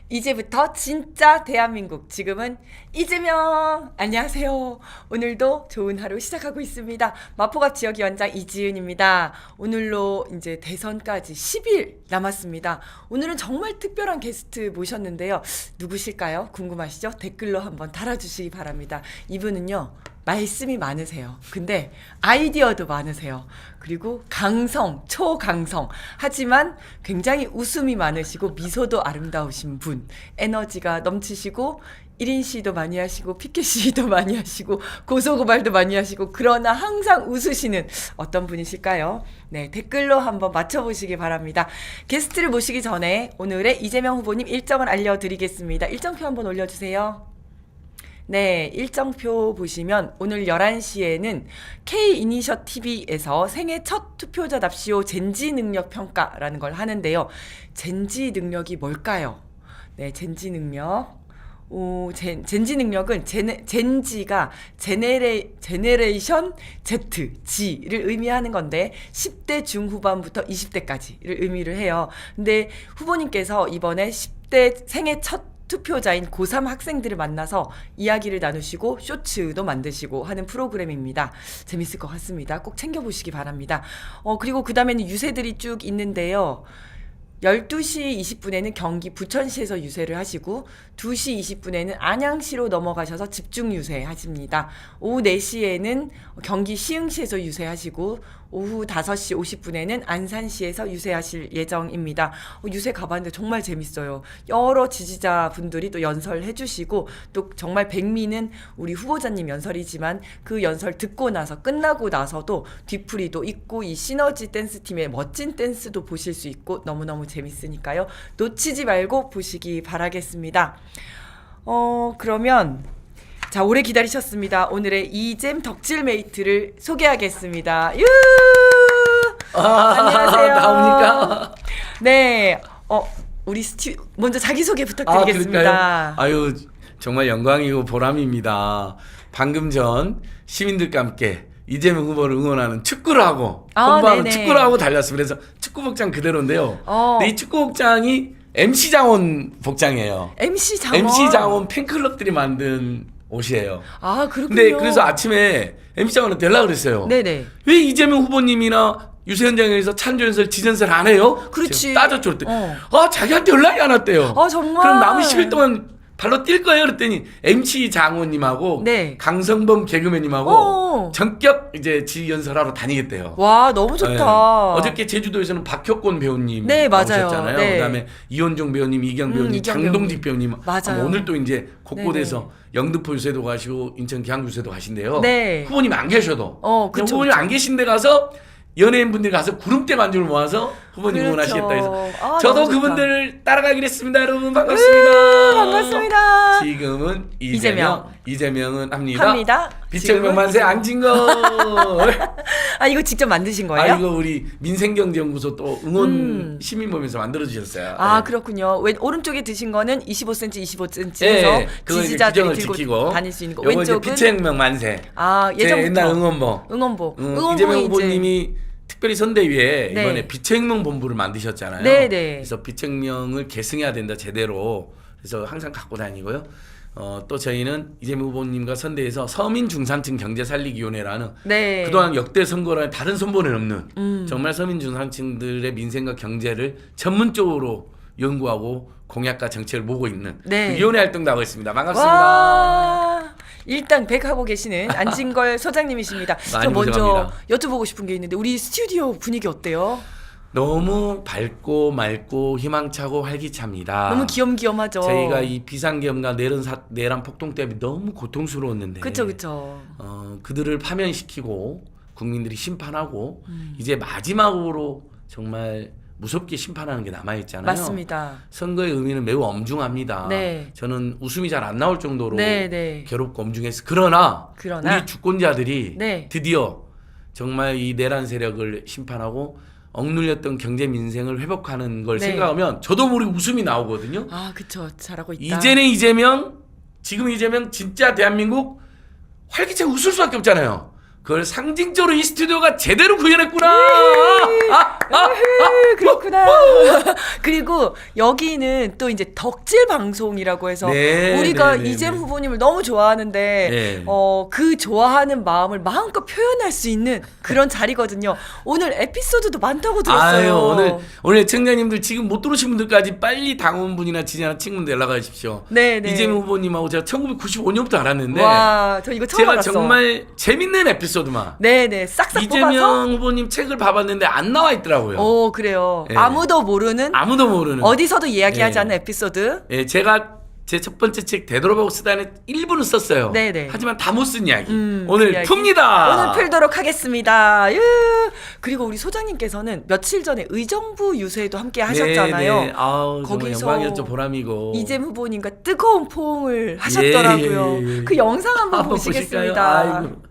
이제부터 진짜 대한민국, 지금은 이재명! 안녕하세요. 오늘도 좋은 하루 시작하고 있습니다. 마포갑 지역위원장 이지은입니다. 오늘로 이제 대선까지 10일 남았습니다. 오늘은 정말 특별한 게스트 모셨는데요. 누구실까요? 궁금하시죠? 댓글로 한번 달아주시기 바랍니다. 이분은요, 말씀이 많으세요. 근데 아이디어도 많으세요. 그리고 강성, 초강성. 하지만 굉장히 웃음이 많으시고 미소도 아름다우신 분. 에너지가 넘치시고 1인 시위도 많이 하시고 피켓 시위도 많이 하시고 고소고발도 많이 하시고 그러나 항상 웃으시는 어떤 분이실까요? 네, 댓글로 한번 맞춰보시기 바랍니다. 게스트를 모시기 전에 오늘의 이재명 후보님 일정을 알려드리겠습니다. 일정표 한번 올려주세요. 네, 일정표 보시면 오늘 11시에는 K이니셔티브에서 생애 첫 투표자답시오 젠지 능력 평가라는 걸 하는데요. 젠지 능력이 뭘까요? 네, 젠지 능력. 젠지 능력은 젠지가 제네레이션 Z, G를 의미하는 건데 10대 중후반부터 20대까지를 의미를 해요. 근데 후보님께서 이번에 10대 생애 첫 투표자인 고3 학생들을 만나서 이야기를 나누시고 쇼츠도 만드시고 하는 프로그램입니다. 재밌을 것 같습니다. 꼭 챙겨보시기 바랍니다. 그리고 그 다음에는 유세들이 쭉 있는데요. 12시 20분에는 경기 부천시에서 유세를 하시고 2시 20분에는 안양시로 넘어가셔서 집중 유세 하십니다. 오후 4시에는 경기 시흥시에서 유세하시고 오후 5시 50분에는 안산시에서 유세하실 예정입니다. 유세 가봤는데 정말 재밌어요. 여러 지지자분들이 또 연설해 주시고 또 정말 백미는 우리 후보자님 연설이지만 그 연설 듣고 나서 끝나고 나서도 뒤풀이도 있고 이 시너지 댄스팀의 멋진 댄스도 보실 수 있고 너무너무 재밌으니까요. 놓치지 말고 보시기 바라겠습니다. 그러면 자, 오래 기다리셨습니다. 오늘의 이잼 덕질 메이트를 소개하겠습니다. 안녕하세요. 나옵니까? 네, 우리 먼저 자기소개 부탁드리겠습니다. 아유, 정말 영광이고 보람입니다. 방금 전 시민들과 함께 이재명 후보를 응원하는 축구를 하고 홍보하는 네네. 축구를 하고 달렸습니다. 그래서 축구 복장 그대로인데요. 근데 이 축구 복장이 MC 장원 복장이에요. MC 장원. MC 장원 팬클럽들이 만든 옷이에요. 아, 그렇군요. 근데 그래서 아침에 MC 장원한테 연락을 했어요. 네네. 왜 이재명 후보님이나 유세 현장에서 찬조연설, 지전설 안 해요? 그렇지. 제가 따졌죠. 그랬더니 자기한테 연락이 안 왔대요. 정말. 그럼 남은 10일 동안 발로 뛸 거예요? 그랬더니 MC 장원님하고 네. 강성범 개그맨님하고 전격 이제 지연설하러 다니겠대요. 와, 너무 좋다. 네. 어저께 제주도에서는 박혁권 배우님 네, 맞아요. 나오셨잖아요. 네. 그다음에 이현종 배우님, 이경 배우님, 이경 장동직 배우님. 맞아요. 오늘 또 이제 곳곳에서 네네. 영등포 유세도 가시고 인천 계양 유세도 가신대요. 네. 후보님 안 계셔도 그쵸, 후보님 안 계신 데 가서 연예인분들이 가서 구름대 반주를 모아서 후보님 그렇죠. 응원하시겠다 해서 너무 저도 좋다. 그분들을 따라가기로 했습니다. 여러분 반갑습니다. 반갑습니다. 지금은 이재명. 이재명은 합니다. 비책명 지금은 만세 안진걸. 이거 직접 만드신 거예요? 이거 우리 민생경제연구소 또 응원 시민모임에서 만들어주셨어요. 네. 그렇군요. 오른쪽에 드신 거는 25cm, 25cm에서 네, 그거 이제 지지자들이 규정을 들고 지키고 다닐 수 있는 거. 요거 이제 왼쪽은 비책명 만세. 제 예전부터 옛날 응원봉. 이재명 후보님이 특별히 선대위에 네. 이번에 비책명 본부를 만드셨잖아요. 네네. 그래서 비책명을 계승해야 된다 제대로. 그래서 항상 갖고 다니고요. 또 저희는 이재명 후보님과 선대에서 서민 중산층 경제 살리기 위원회라는 네. 그동안 역대 선거라는 다른 선보는 없는 정말 서민 중산층들의 민생과 경제를 전문적으로 연구하고 공약과 정책을 모고 있는 네. 그 위원회 활동도 하고 있습니다. 반갑습니다. 와, 일단 100 하고 계시는 안진걸 소장님이십니다. 저 많이 먼저 고생합니다. 여쭤보고 싶은 게 있는데 우리 스튜디오 분위기 어때요? 너무 밝고 맑고 희망차고 활기차입니다. 너무 귀염귀염하죠. 저희가 이 비상계엄과 내란 폭동 때문에 너무 고통스러웠는데 그쵸. 그들을 파면시키고 국민들이 심판하고 이제 마지막으로 정말 무섭게 심판하는 게 남아있잖아요. 맞습니다. 선거의 의미는 매우 엄중합니다. 네. 저는 웃음이 잘 안 나올 정도로 네. 괴롭고 엄중했어요. 그러나 그러나 우리 주권자들이 네. 드디어 정말 이 내란 세력을 심판하고 억눌렸던 경제 민생을 회복하는 걸 네. 생각하면 저도 모르게 웃음이 나오거든요. 그쵸. 잘하고 있다. 이제는 이재명, 지금 이재명 진짜 대한민국 활기차게 웃을 수밖에 없잖아요. 그걸 상징적으로 이 스튜디오가 제대로 구현했구나. 그렇구나. 그리고 여기는 또 이제 덕질 방송이라고 해서 네, 우리가 네, 네, 이재명 네. 후보님을 너무 좋아하는데 네. 그 좋아하는 마음을 마음껏 표현할 수 있는 그런 자리거든요. 오늘 에피소드도 많다고 들었어요. 아유, 오늘 청자님들 지금 못 들어오신 분들까지 빨리 당원분이나 지지하는 친구들 연락하십시오. 네, 네. 이재명 후보님하고 제가 1995년부터 알았는데 와, 저 이거 처음 제가 알았어. 정말 재밌는 에피소드만 네네, 싹싹 이재명 뽑아서. 후보님 책을 봐봤는데 안 나와 있더라고요. 오, 그래요. 네. 아무도 모르는 아무도 모르는. 어디서도 이야기하지 네. 않는 에피소드. 예, 제가 제 첫 번째 책 되돌아보고 쓰다는 일부는 썼어요. 네네. 하지만 다 못 쓴 이야기. 오늘 이야기. 풉니다. 오늘 풀도록 하겠습니다. 그리고 우리 소장님께서는 며칠 전에 의정부 유세에도 함께 하셨잖아요. 네, 네. 아우, 정말 거기서 영광이었죠. 보람이고. 이재명 후보님과 뜨거운 포옹을 하셨더라고요. 예. 그 영상 한번 한번 보시겠습니다. 보실까요? 아이고.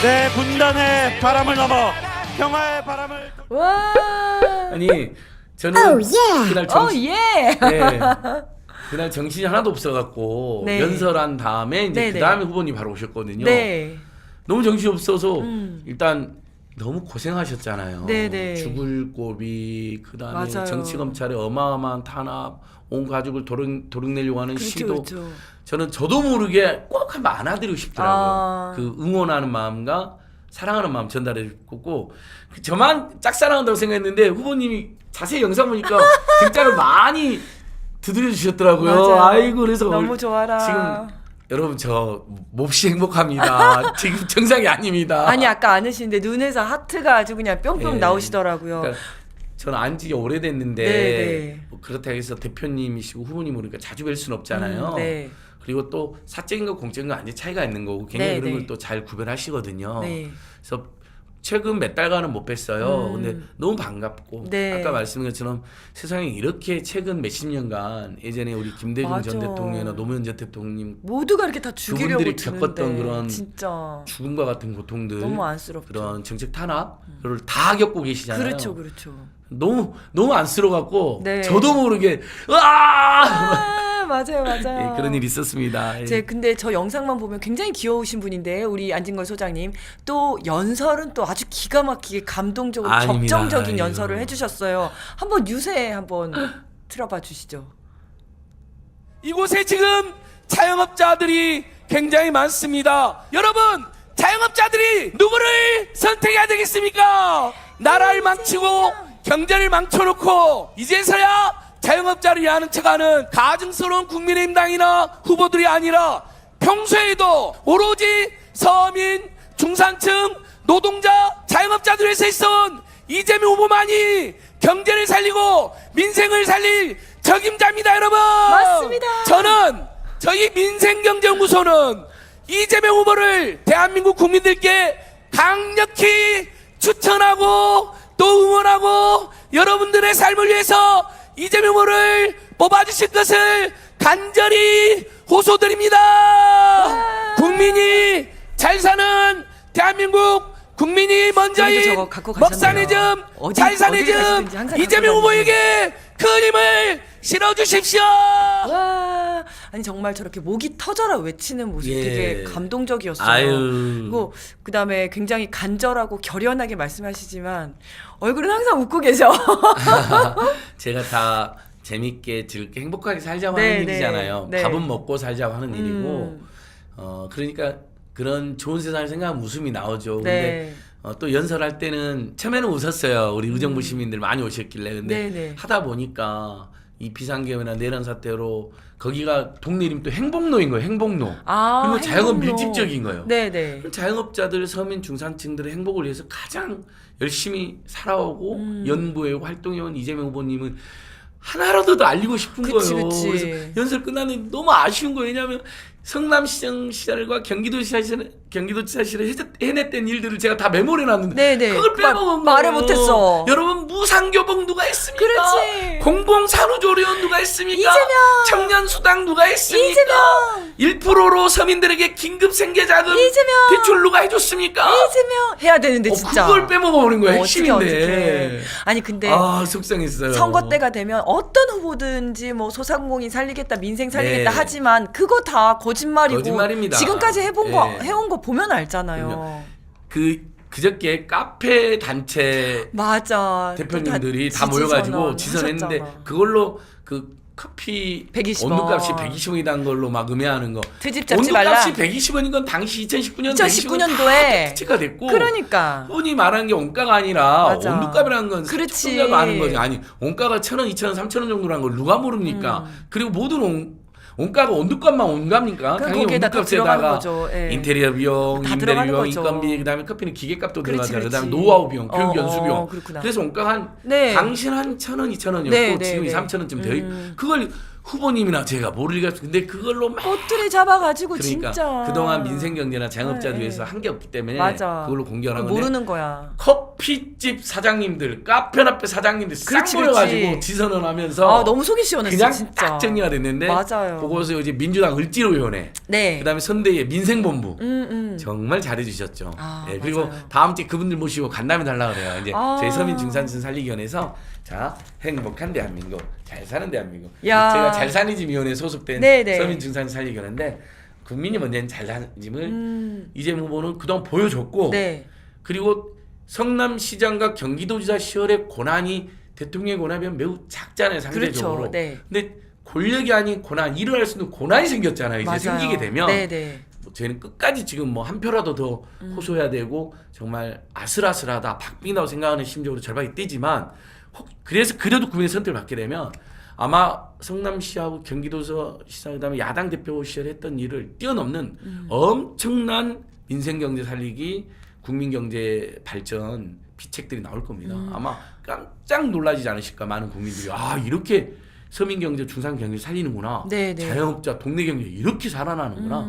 내 분단의 바람을 넘어 평화의 바람을 와. 아니 저는 그날 정신 예. 네. 그날 정신이 하나도 없어갖고 네. 연설한 다음에 이제 네네. 그 다음에 후보님 바로 오셨거든요. 네. 너무 정신이 없어서 일단 너무 고생하셨잖아요. 네네. 죽을 고비 그다음에 맞아요. 정치 검찰의 어마어마한 탄압, 온 가족을 도둑내려고 하는 그렇죠, 시도. 그렇죠. 저는 저도 모르게 꼭 한번 안아드리고 싶더라고요. 아. 그 응원하는 마음과 사랑하는 마음 전달해줬고 저만 짝사랑한다고 생각했는데 후보님이 자세히 영상 보니까 등짝을 많이 두드려 주셨더라고요. 맞아요. 아이고 그래서 너무 좋아라. 지금 여러분 저 몹시 행복합니다. 지금 정상이 아닙니다. 아니 아까 안으시는데 눈에서 하트가 아주 그냥 뿅뿅 네. 나오시더라고요. 그러니까 저는 안지 오래됐는데 네. 뭐 그렇다고 해서 대표님이시고 후보님 모르니까 자주 뵐 수는 없잖아요. 네. 그리고 또 사적인 거 공적인 거 완전 차이가 있는 거고 굉장히 네, 그런 네. 걸 또 잘 구별하시거든요. 네. 그래서 최근 몇 달간은 못 뵀어요. 근데 너무 반갑고 네. 아까 말씀드린 것처럼 세상에 이렇게 최근 몇십 년간 예전에 우리 김대중 맞아. 전 대통령이나 노무현 전 대통령 모두가 이렇게 다 죽이려고 그분들이 겪었던 드는데 그런 진짜 죽음과 같은 고통들 너무 안쓰럽죠. 그런 정책 탄압을 다 겪고 계시잖아요. 그렇죠, 그렇죠. 너무 안쓰러워갖고 네. 저도 모르게 으아 아, 맞아요, 맞아요. 예, 그런 일이 있었습니다. 예. 근데 저 영상만 보면 굉장히 귀여우신 분인데 우리 안진걸 소장님 또 연설은 또 아주 기가 막히게 감동적으로 아닙니다. 적정적인 아유. 연설을 해주셨어요. 한번 유세 한번 틀어봐 주시죠. 이곳에 지금 자영업자들이 굉장히 많습니다. 여러분, 자영업자들이 누구를 선택해야 되겠습니까? 나라를 망치고 경제를 망쳐놓고 이제서야 자영업자를 위하는 척하는 가증스러운 국민의힘당이나 후보들이 아니라 평소에도 오로지 서민, 중산층, 노동자, 자영업자들 위해서 있어온 이재명 후보만이 경제를 살리고 민생을 살릴 적임자입니다, 여러분. 맞습니다. 저는 저희 민생경제연구소는 이재명 후보를 대한민국 국민들께 강력히 추천하고 또 응원하고 여러분들의 삶을 위해서 이재명 후보를 뽑아주실 것을 간절히 호소드립니다. 국민이 잘 사는 대한민국 국민이 먼저인 저거 갖고 가셨네요. 먹사내즘 어디 잘 가시든지 사내즘 항상 이재명 갖고 후보에게 큰 힘을 실어주십시오. 와, 아니 정말 저렇게 목이 터져라 외치는 모습 예. 되게 감동적이었어요. 아유. 그리고 그다음에 굉장히 간절하고 결연하게 말씀하시지만 얼굴은 항상 웃고 계셔. 제가 다 재밌게 즐겁게 행복하게 살자고 네, 하는 네, 일이잖아요. 네. 밥은 먹고 살자고 하는 일이고 그러니까 그런 좋은 세상을 생각하면 웃음이 나오죠. 근데 네. 또 연설할 때는 처음에는 웃었어요. 우리 의정부 시민들 많이 오셨길래 근데 네. 하다 보니까 이 비상계엄이나 내란 사태로 거기가 동네 이름이 또 행복로인 거예요. 행복로. 아, 그리고 자영업 행복로. 밀집적인 거예요. 네네. 자영업자들, 서민, 중산층들의 행복을 위해서 가장 열심히 살아오고 연구해오고 활동해온 이재명 후보님은 하나라도 알리고 싶은 그치, 거예요. 그치. 그래서 연설 끝나는 너무 아쉬운 거예요. 왜냐하면 성남시장 시절과 경기도지사 시절에 해냈던 일들을 제가 다 메모를 해놨는데 네네. 그걸 빼먹은 말을 거예요. 못했어. 여러분 무상교복 누가 했습니까? 그렇지. 공공산후조리원 누가 했습니까? 이재명. 청년수당 누가 했습니까? 이재명. 1%로 서민들에게 긴급 생계자금 이재명. 대출 누가 해줬습니까? 이재명 해야 되는데 진짜. 그걸 빼먹어버린 거예요. 어떻게. 핵심인데. 아니 근데 아 속상했어요. 선거 때가 되면 어떤 후보든지 뭐 소상공인 살리겠다, 민생 살리겠다 네. 하지만 그거 다 거짓말이고 거짓말입니다. 지금까지 해온 예. 거 보면 알잖아요. 그저께 카페 단체 맞아. 대표님들이 또 다 모여가지고 지지선언 지선했는데 하셨잖아. 그걸로 그 커피 120원. 온도값이 120원이라는 걸로 막 음해하는 거. 트집 잡지 말라. 온도값이 120원인 건 당시 2019년 2019년도에 특치가 됐고. 그러니까 흔히 말하는 게 원가가 아니라 맞아. 온도값이라는 건 그렇지. 시청자가 아는 거지. 아니 원가가 1,000원, 2,000원, 3,000원 정도라는 걸 누가 모릅니까? 그리고 모든 원가가 온도값만 온갑니까? 그럼 당연히 거기에다 더 들어가는 온도값에다가 거죠. 예. 인테리어 비용, 다 임대료 들어가는 비용, 거죠. 인건비, 그다음에 커피는 기계값도 그렇지, 들어가잖아요. 그다음에 그렇지. 노하우 비용, 교육 연수 비용. 그렇구나. 그래서 원가가 한 네. 당신 한 1,000원, 2,000원이었고 네, 네, 지금이 네. 3,000원쯤 되어 그걸 후보님이나 제가 모를 리가 없어. 근데 그걸로 막 꼬투리 잡아가지고 그러니까 진짜 그동안 민생경제나 자영업자들 네, 위해서 한 게 없기 때문에 맞아. 그걸로 공격하는 건데 모르는 거야. 커피집 사장님들, 카페 앞에 사장님들 싹 그렇지, 모여가지고 그렇지. 지선언하면서 아 너무 속이 시원했어 그냥 진짜. 딱 정리가 됐는데 맞아요. 보고서 이제 민주당 을지로위원회 네. 그다음에 선대의 민생본부 음. 정말 잘해주셨죠. 아, 예, 그리고 맞아요. 다음 주에 그분들 모시고 간담회 달라 그래요. 이제 아. 저희 서민 중산층 살리기위원회에서 자 행복한 대한민국, 잘 사는 대한민국. 야. 제가 잘사는집위원회에 소속된 네네. 서민 중산층 살리기위원회인데 국민이 먼저 잘사는집을 이재명 후보는 그동안 보여줬고 네. 그리고 성남시장과 경기도지사 시절의 고난이 대통령의 고난에 비하면 매우 작잖아요 상대적으로. 그렇죠. 네. 근데 권력이 아닌 고난, 일을 할 수 있는 고난이 생겼잖아요. 이제 맞아요. 생기게 되면 네네. 뭐 저희는 끝까지 지금 뭐 한 표라도 더 호소해야 되고 정말 아슬아슬하다 박빙이라고 생각하는 심정으로 절박이 뛰지만 그래서 그래도 국민의 선택을 받게 되면 아마 성남시하고 경기도시장 그다음에 야당 대표 시절에 했던 일을 뛰어넘는 엄청난 민생경제 살리기 국민경제 발전 비책들이 나올 겁니다. 아마 깜짝 놀라지지 않으실까 많은 국민들이 아 이렇게 서민경제, 중산경제 살리는구나. 네, 네. 자영업자, 동네 경제 이렇게 살아나는구나.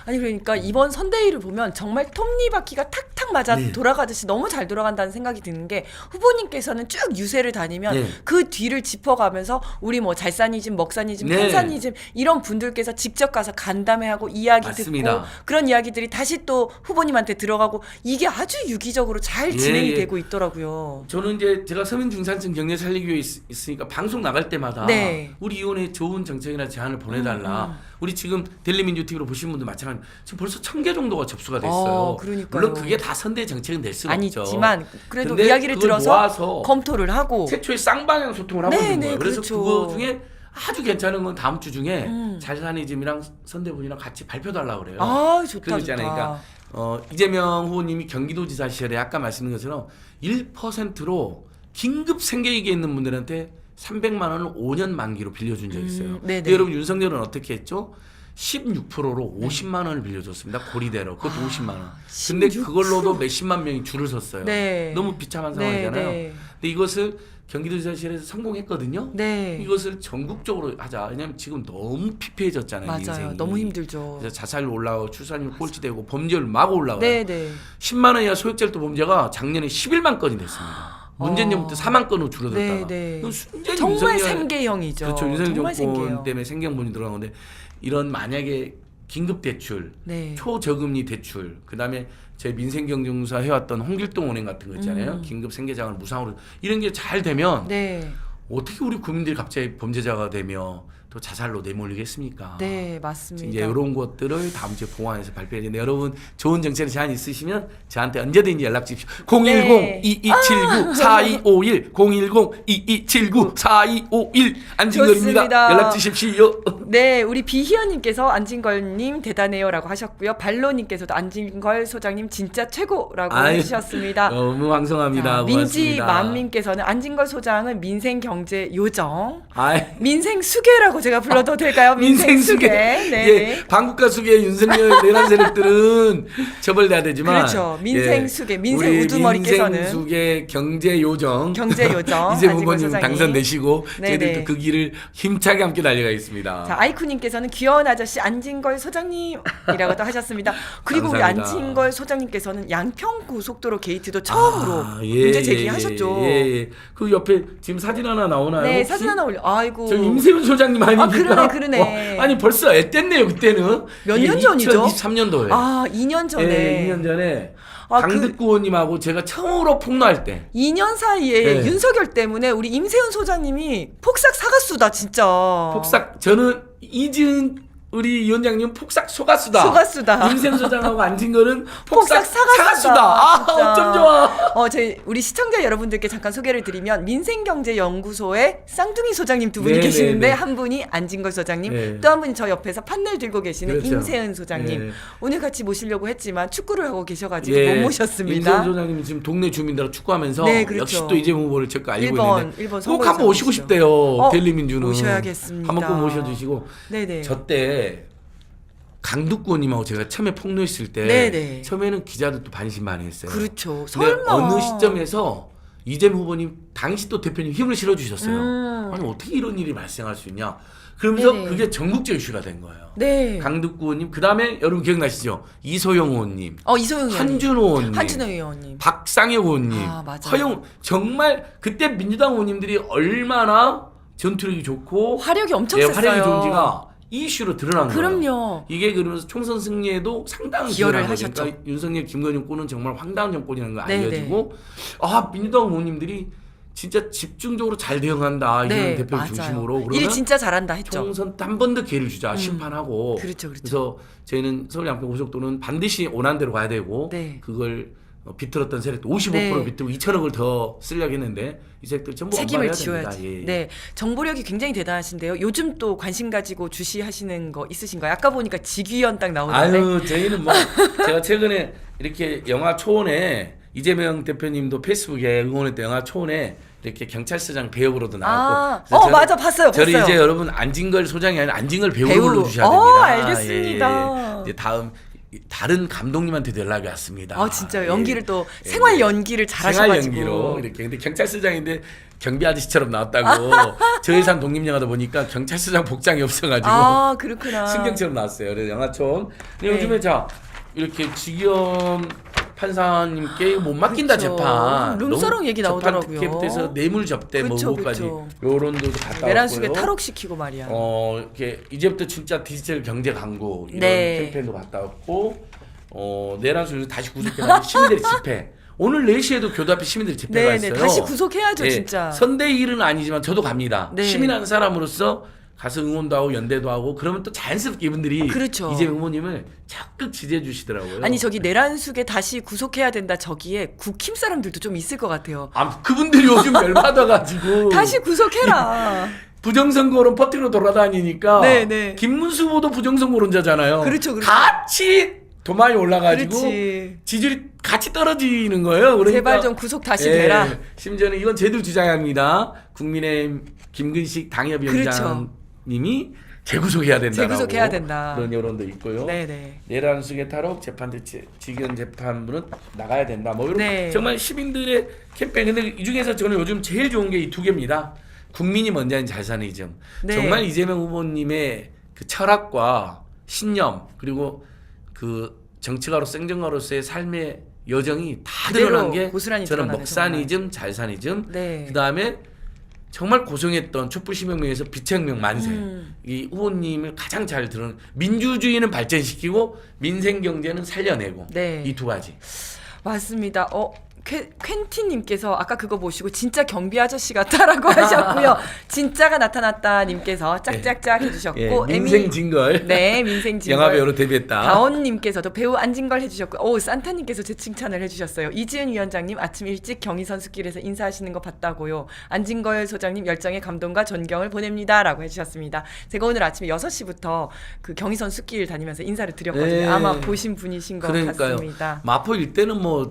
아니 그러니까 이번 선대위를 보면 정말 톱니바퀴가 탁탁 맞아 네. 돌아가듯이 너무 잘 돌아간다는 생각이 드는 게 후보님께서는 쭉 유세를 다니면 네. 그 뒤를 짚어가면서 우리 뭐 잘사니즘, 먹사니즘, 네. 판사니즘 이런 분들께서 직접 가서 간담회하고 이야기 맞습니다. 듣고 그런 이야기들이 다시 또 후보님한테 들어가고 이게 아주 유기적으로 잘 진행이 예. 되고 있더라고요. 저는 이제 제가 서민 중산층 경제 살리기 위해 있으니까 방송 나갈 때마다 네. 우리 위원회에 좋은 정책이나 제안을 보내달라. 우리 지금 델리민주TV로 보신 분들 마찬가지 지금 벌써 1,000개 정도가 접수가 됐어요. 그러니까요. 물론 그게 다 선대 정책은 될 수가 없죠. 아니지만 그래도 근데 이야기를 그걸 들어서 모아서 검토를 하고 최초의 쌍방향 소통을 하고 네, 있는 네, 거예요. 그래서 그렇죠. 그거 중에 아주 괜찮은 건 다음 주 중에 잘사니즘이랑 선대분이랑 같이 발표달라고 그래요. 아 좋다 그거 있잖아요. 좋다. 그러니까 이재명 후보님이 경기도지사 시절에 아까 말씀드린 것처럼 1%로 긴급 생계위기에 있는 분들한테 300만 원을 5년 만기로 빌려준 적이 있어요. 네네. 근데 여러분 윤석열은 어떻게 했죠? 16%로 50만 원을 빌려줬습니다. 고리대로. 그것도 50만 원. 근데 16%? 그걸로도 몇십만 명이 줄을 섰어요. 네. 너무 비참한 네, 상황이잖아요. 네. 근데 이것을 경기도지사실에서 성공했거든요. 네. 이것을 전국적으로 하자. 왜냐하면 지금 너무 피폐해졌잖아요. 맞아요. 민생이. 너무 힘들죠. 그래서 자살률 올라가고 출산율 꼴찌되고 범죄율 막 올라가요. 네네. 10만 원 이하 소액절도 범죄가 작년에 11만 건이 됐습니다. 문재인 정부부터 4만 건으로 줄어들다가 네. 이건 순전히 정말 윤석열- 생계형이죠. 그렇죠. 윤석열 정말 정권 생계형. 때문에 생경분이 들어간 건데 이런 만약에 긴급 대출, 네. 초저금리 대출, 그다음에 제 민생경제공사 해왔던 홍길동 은행 같은 거 있잖아요. 긴급 생계장을 무상으로 이런 게 잘 되면 네. 어떻게 우리 국민들이 갑자기 범죄자가 되며 또 자살로 내몰리겠습니까? 네, 맞습니다. 이제 이런 것들을 다음 주에 보완해서 발표해야 되는데 여러분 좋은 정책 제안 있으시면 저한테 언제든지 연락 주십시오. 010-2279-4251 010-2279-4251 안진걸입니다. 좋습니다. 연락 주십시오. 네, 우리 비희연님께서 안진걸님 대단해요라고 하셨고요. 발로님께서도 안진걸 소장님 진짜 최고라고 아유, 해주셨습니다. 너무 왕성합니다. 민지 고맙습니다. 맘님께서는 안진걸 소장은 민생 경제 요정, 아이, 민생 수계라고 제가 불러도 될까요? 민생 수계. 네. 예, 방국가 수계 윤석열 내란 세력들은 처벌돼야 되지만 그렇죠. 민생 수계, 민생 우리 우두머리께서는 민생 수계 경제 요정 경제 요정 이제 안진걸 후보님 소장님. 당선되시고 네네. 저희들도 그 길을 힘차게 함께 달려가겠습니다. 자, 아이쿠님께서는 귀여운 아저씨 안진걸 소장님이라고 또 하셨습니다. 그리고 우리 감사합니다. 안진걸 소장님께서는 양평 고속도로 게이트도 처음으로 문제 제기하셨죠. 예. 그 옆에 지금 사진 하나 나오나요? 네, 혹시? 사진 하나 올려. 아이고. 저 임세훈 소장님 아닙니까? 그러네. 아니 벌써 애 뗐네요 그때는. 몇 년 전이죠? 2023년도에. 아, 2년 전에. 예, 2년 전에 아, 강득구 의원님하고 제가 처음으로 폭로할 때. 2년 사이에 네. 윤석열 때문에 우리 임세훈 소장님이 폭삭 사갔수다 진짜. 폭삭 저는 이지은 우리 위원장님 폭삭 소가수다. 소가수다. 임세훈 소장하고 앉은 거는 폭삭 사가수다. 아, 진짜. 어쩜 좋아. 저희 우리 시청자 여러분들께 잠깐 소개를 드리면 민생경제연구소의 쌍둥이 소장님 두 분이 네, 계시는데 네, 네. 한 분이 안진걸 소장님, 네. 또 한 분이 저 옆에서 판넬 들고 계시는 그렇죠. 임세은 소장님. 네. 오늘 같이 모시려고 했지만 축구를 하고 계셔가지고 예. 못 모셨습니다. 임세훈 소장님이 지금 동네 주민들하고 축구하면서 네, 그렇죠. 역시 또 이재명 후보를 적극 알리고 일본 있는데 꼭 선거에서 한번 오시고 모시죠. 싶대요. 델리민주는 모셔야겠습니다. 한번 꼭 모셔주시고. 네네. 저 때 강두구님하고 제가 처음에 폭로했을 때 네네. 처음에는 기자들도 반신반의했어요. 그렇죠. 근데 설마. 어느 시점에서 이재명 후보님 당시 또 대표님 힘을 실어주셨어요. 아니 어떻게 이런 일이 발생할 수 있냐. 그러면서 네네. 그게 전국적 이슈가 된 거예요. 네. 강두구 의원님, 그 다음에 여러분 기억나시죠? 이소영 의원님, 이소영 의원님. 한준호 의원님, 한준호 의원님. 박상혁 의원님, 아, 맞아요. 허용 정말 그때 민주당 의원님들이 얼마나 전투력이 좋고 화력이 엄청 예, 셌어요. 화력이 좋은지가 이 이슈로 드러난 거예요. 그럼요. 이게 그러면서 총선 승리에도 상당한 기여를 기여를 하셨죠. 그러니까 윤석열, 김건희 꼴은 정말 황당한 정권이라는 거 네네. 알려지고 민주당 의원님들이 진짜 집중적으로 잘 대응한다. 이재명 대표를 맞아요. 중심으로. 일 그러면 진짜 잘한다 했죠. 총선 때 한 번 더 기회를 주자. 심판하고. 그렇죠, 그렇죠. 그래서 저희는 서울 양평 고속도로는 반드시 원안대로 가야 되고 네. 그걸 비틀었던 세력도 55% 네. 비틀고 2천억을 더 쓰려고 했는데 이 세력들 전부 책임을 엄발해야 지어야지. 됩니다. 예. 네, 정보력이 굉장히 대단하신데요. 요즘 또 관심 가지고 주시하시는 거 있으신가요? 아까 보니까 직위원 딱 나오는데. 아유, 저희는 뭐 제가 최근에 이렇게 영화 초원에 이재명 대표님도 페이스북에 응원했던 영화 초원에 이렇게 경찰서장 배역으로도 나왔고. 그래서 맞아, 봤어요. 저를 이제 여러분 안진걸 소장이 아니라 안진걸 배우로 배우. 불러주셔야 됩니다. 알겠습니다. 이제 다음 다른 감독님한테도 연락이 왔습니다. 진짜요? 예. 연기를 또 생활 연기를 잘하셔가지고. 생활 연기로 이렇게. 근데 경찰서장인데 경비 아저씨처럼 나왔다고 저 예산 독립영화다 보니까 경찰서장 복장이 없어가지고 그렇구나. 승경처럼 나왔어요. 그래서 영화촌. 근데 네. 요즘에 자 이렇게 직위원 판사님께 못 맡긴다 그렇죠. 재판. 룸사롱 너무 얘기 재판 나오더라고요. 특혜부터 뇌물 접대 그쵸, 뭐 그거까지 그쵸. 요런도 갔다 내란숙에 왔고요. 탈옥시키고 말이야. 이렇게 이제부터 진짜 디지털 경제 강구 이런 네. 캠페인도 갔다 왔고 내란숙에서 다시 구속해가지고 시민들의 집회. 오늘 4시에도 교도 앞에 시민들의 집회가 네, 있어요. 다시 구속해야죠, 예, 진짜. 선대 일은 아니지만 저도 갑니다. 네. 시민하는 사람으로서 가서 응원도 하고 연대도 하고 그러면 또 자연스럽게 이분들이 그렇죠. 이재명 후보님을 적극 지지해 주시더라고요. 아니 저기 내란숙에 다시 구속해야 된다 저기에 국힘 사람들도 좀 있을 것 같아요. 그분들이 요즘 열받아가지고 다시 구속해라. 부정선거론 퍼뜨리러 돌아다니니까 네, 네. 김문수 후보도 부정선거론자잖아요. 그렇죠, 그렇죠. 같이 도마에 올라가지고 그렇지. 지지율이 같이 떨어지는 거예요. 그러니까 제발 좀 구속 다시 되라. 심지어는 이건 제도 주장합니다. 국민의힘 김근식 당협위원장님이 재구속해야 된다라고 재구속해야 된다. 그런 여론도 있고요. 네네. 내란숙의 탈옥 재판대 직연 재판부는 나가야 된다. 뭐 이런 네. 정말 시민들의 캠페인. 근데 이 중에서 저는 요즘 제일 좋은 게 이 두 개입니다. 국민이 먼저인 잘 사는 이점. 네. 정말 이재명 후보님의 그 철학과 신념 그리고 그 정치가로서 행정가로서의 삶의 여정이 다 그대로 드러난 게 고스란히 저는 드러나네, 먹산이즘, 잘산이즘. 네. 그다음에 정말 고성했던 촛불시명명에서 빛혁명 만세. 음. 이 후보님을 가장 잘 드러낸 민주주의는 발전시키고 민생 경제는 살려내고 네. 이 두 가지. 맞습니다. 퀸티님께서 아까 그거 보시고 진짜 경비 아저씨 같다라고 하셨고요. 진짜가 나타났다 님께서 짝짝짝 해주셨고 예, 민생 진걸. 네, 민생 진걸. 영화 배우로 데뷔했다. 다원님께서도 배우 안진걸 해주셨고, 산타님께서 제 칭찬을 해주셨어요. 이지은 위원장님 아침 일찍 경의 선수길에서 인사하시는 거 봤다고요. 안진걸 소장님 열정의 감동과 존경을 보냅니다라고 해주셨습니다. 제가 오늘 아침에 6시부터 그 경의 선수길 다니면서 인사를 드렸거든요. 네. 아마 보신 분이신 것 같습니다. 마포 일대는 뭐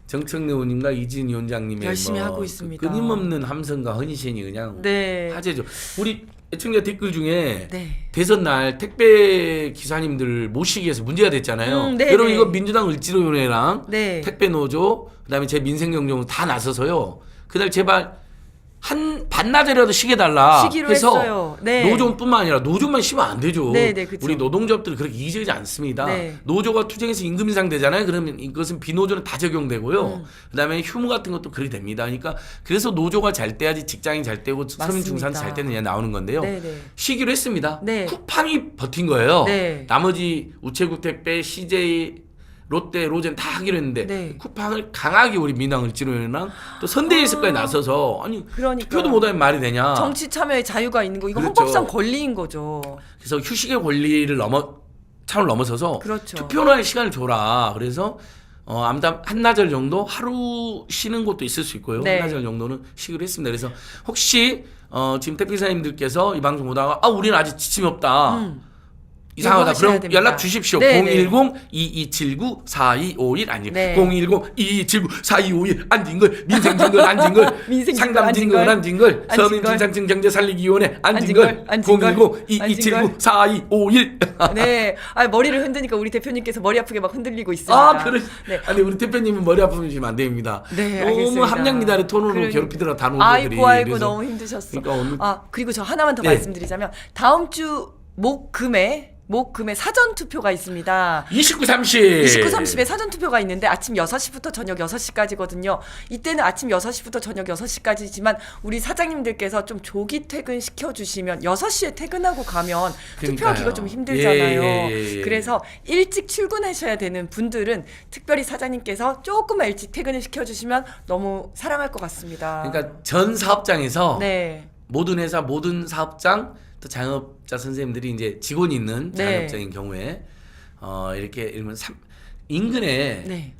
정청래 의원님과 이진 위원장님의 열심히 뭐 하고 있습니다. 끊임없는 함성과 헌신이 그냥 네. 화제죠. 우리 애청자 댓글 중에 네. 대선 날 택배 기사님들 모시기 위해서 문제가 됐잖아요. 네, 여러분 네. 이거 민주당 을지로위원회랑 네. 택배 노조 그다음에 제 민생경제원 다 나서서요. 그날 제발 한 반나절이라도 쉬게 달라 쉬기로 해서 했어요. 네. 노조뿐만 아니라 노조만 쉬면 안 되죠. 네, 네, 그쵸. 우리 노동조합들이 그렇게 이기적이지 않습니다. 네. 노조가 투쟁해서 임금 인상 되잖아요. 그러면 이것은 비노조는 다 적용되고요. 그다음에 휴무 같은 것도 그렇게 됩니다. 그러니까 그래서 노조가 잘 돼야지 직장인 잘 되고 서민 중산 잘 되느냐 나오는 건데요. 네, 네. 쉬기로 했습니다. 네. 쿠팡이 버틴 거예요. 네. 나머지 우체국 택배, CJ 롯데, 로젠 다 하기로 했는데 네. 쿠팡을 강하게 우리 민항을 진호연랑 또 선대위에서까지 나서서 아니 그러니까. 투표도 못하면 말이 되냐. 정치 참여의 자유가 있는 거 이거 그렇죠. 헌법상 권리인 거죠. 그래서 휴식의 권리를 차원을 넘어서서 그렇죠. 투표할 시간을 줘라. 그래서 아무튼 한나절 정도 하루 쉬는 곳도 있을 수 있고요. 네. 한나절 정도는 쉬기로 했습니다. 그래서 혹시 지금 택배기사님들께서 이 방송 보다가 우리는 아직 지침이 없다. 이상하다. 요구하셔야 그럼 됩니다. 연락 주십시오. 네, 네. 010-2279-4251 아니 네. 010-2279-4251 안진걸 민생진걸 안진걸 민생진걸, 상담진걸 안진걸 안진걸. 서민중상층 경제살리기위원회 안진걸 안진걸. 010-2279-4251 네. 머리를 흔드니까 우리 대표님께서 머리 아프게 막 흔들리고 있습니다. 그래. 네. 아니 우리 대표님은 머리 아프시면 안 됩니다. 네, 너무 알겠습니다. 함량 미달의 톤으로 그러니까. 괴롭히더라 다른 후보들이. 아이고 그래서 너무 힘드셨어. 그러니까 오늘 그리고 저 하나만 더 네. 말씀드리자면 다음 주 목금에 사전 투표가 있습니다. 29, 30. 29, 30에 사전 투표가 있는데 아침 6시부터 저녁 6시까지거든요. 이때는 아침 6시부터 저녁 6시까지지만 우리 사장님들께서 좀 조기 퇴근 시켜주시면 6시에 퇴근하고 가면 투표하기가 좀 힘들잖아요. 예. 그래서 일찍 출근하셔야 되는 분들은 특별히 사장님께서 조금만 일찍 퇴근을 시켜주시면 너무 사랑할 것 같습니다. 그러니까 전 사업장에서 네. 모든 회사 모든 사업장 또 자영업자 선생님들이 이제 직원이 있는 네. 자영업자인 경우에 이렇게 이러면 인근에 네.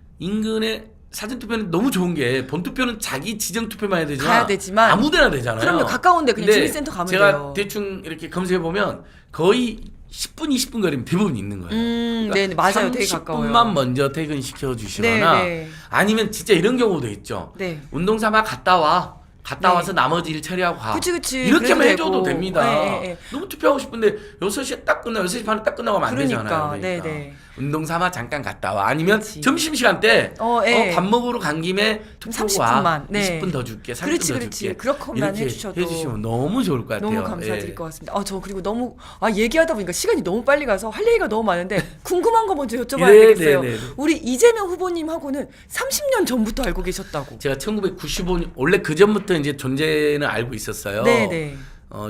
사전 투표는 너무 좋은 게 본 투표는 자기 지정 투표만 해야 되지만 가야 되지만 아무데나 되잖아요. 그럼요. 가까운데 그냥 근데 주민센터 가면 제가 돼요. 대충 이렇게 검색해 보면 거의 10분, 20분 거리면 대부분 있는 거예요. 네, 맞아요. 되게 가까워요. 30분만 먼저 퇴근시켜 주시거나 네, 네. 아니면 진짜 이런 경우도 있죠. 네. 운동 삼아 갔다 와. 갔다 네. 와서 나머지 일 처리하고 가. 그치. 이렇게 하면 그래도 해줘도 되고. 됩니다. 네. 너무 투표하고 싶은데 6시에 딱 끝나고 6시 반에 딱 끝나고 하면 안 그러니까. 되잖아요. 네네. 운동 삼아 잠깐 갔다 와. 아니면 그치. 점심시간 때 예. 밥 먹으러 간 김에 투표고 30분만. 와. 네. 20분 더 줄게. 30분 그렇지, 더 그렇지. 줄게. 그렇게만 이렇게 해주셔도 해주시면 너무 좋을 것 같아요. 너무 감사드릴 예. 것 같습니다. 저 그리고 너무 얘기하다 보니까 시간이 너무 빨리 가서 할 얘기가 너무 많은데 궁금한 거 먼저 여쭤봐야 네, 되겠어요. 네, 네. 우리 이재명 후보님하고는 30년 전부터 알고 계셨다고. 제가 1995년 원래 그 전부터 이제 존재는 알고 있었어요. 네네.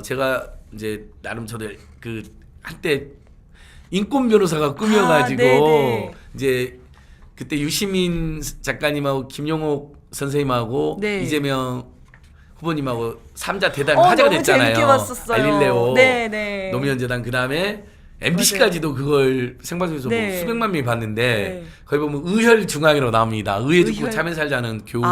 제가 이제 나름 저도 그 한때 인권 변호사가 꿈이어가지고 네네. 이제 그때 유시민 작가님하고 김용옥 선생님하고 네. 이재명 후보님하고 3자 대담이 너무 화제가 됐잖아요. 재밌게 봤었어요. 알릴레오, 네네. 노무현재단 그 다음에 MBC까지도 그걸 생방송에서 네. 뭐 수백만 명이 봤는데 네. 거기 보면 의혈중앙이라고 나옵니다. 의회 듣고 의혈. 참여 살자는 교훈.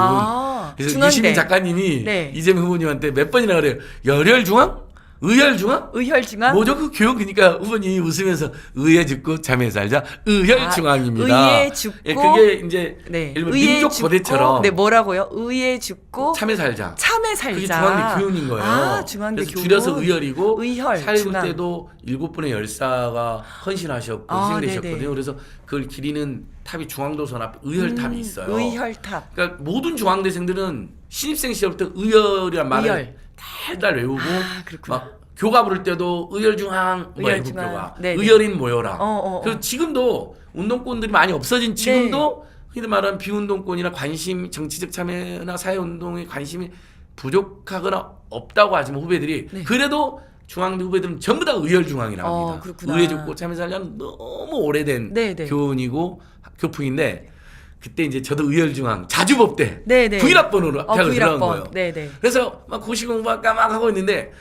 그래서 중앙대. 유시민 작가님이 네. 이재명 후보님한테 몇 번이나 그래요. 열혈중앙? 의혈중앙? 의혈중앙? 뭐죠 그 교훈? 그러니까 후보님이 웃으면서 의회 죽고 참여 살자 의혈중앙입니다. 의회 죽고 예, 그게 이제 네. 일본 의회 민족 죽고, 고대처럼 네, 뭐라고요? 의회 죽고 참여 살자. 참에 살자. 그게 중앙대 교훈인 거예요. 중앙대 그래서 교훈. 줄여서 의혈이고 의혈, 4.19 중앙. 때도 7분의 열사가 헌신하셨고 희생되셨거든요. 네네. 그래서 그걸 기리는 탑이 중앙도선 앞에 의혈탑이 있어요. 의혈탑. 그러니까 모든 중앙대생들은 신입생 시절부터 의혈이란 말을 의혈. 달달 외우고 그렇구나. 막 교가 부를 때도 의혈중앙 뭐 의혈중앙. 애국교가 네네. 의혈인 모여라. 어. 그리고 지금도 운동권들이 많이 없어진 지금도 흔히 말하는 비운동권이나 관심, 정치적 참여나 사회운동에 관심이 부족하거나 없다고 하지만 후배들이 네. 그래도 중앙대 후배들은 전부 다 의혈중앙이라고 합니다. 그렇구나. 의회 죽고 참여 살려는 너무 오래된 네네. 교훈이고 교풍인데 그때 이제 저도 의혈중앙 자주법대 네네. 9일학번으로 대학을 들어간 9일학번. 거예요. 네네. 그래서 막 고시공부할까 막 하고 있는데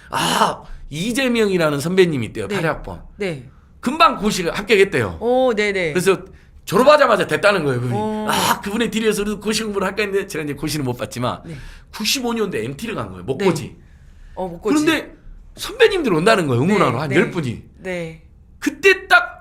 이재명이라는 선배님이 있대요. 네. 8학번. 네. 금방 고시 합격했대요. 네네. 그래서 졸업하자마자 됐다는 거예요. 그분이. 오. 그분의 딜에서 고시 공부를 할까 했는데 제가 이제 고시는 못 봤지만 네. 95년도에 MT를 간 거예요. 목고지. 목고지. 그런데 선배님들 온다는 거예요. 응원하러 한 10분이. 네. 그때 딱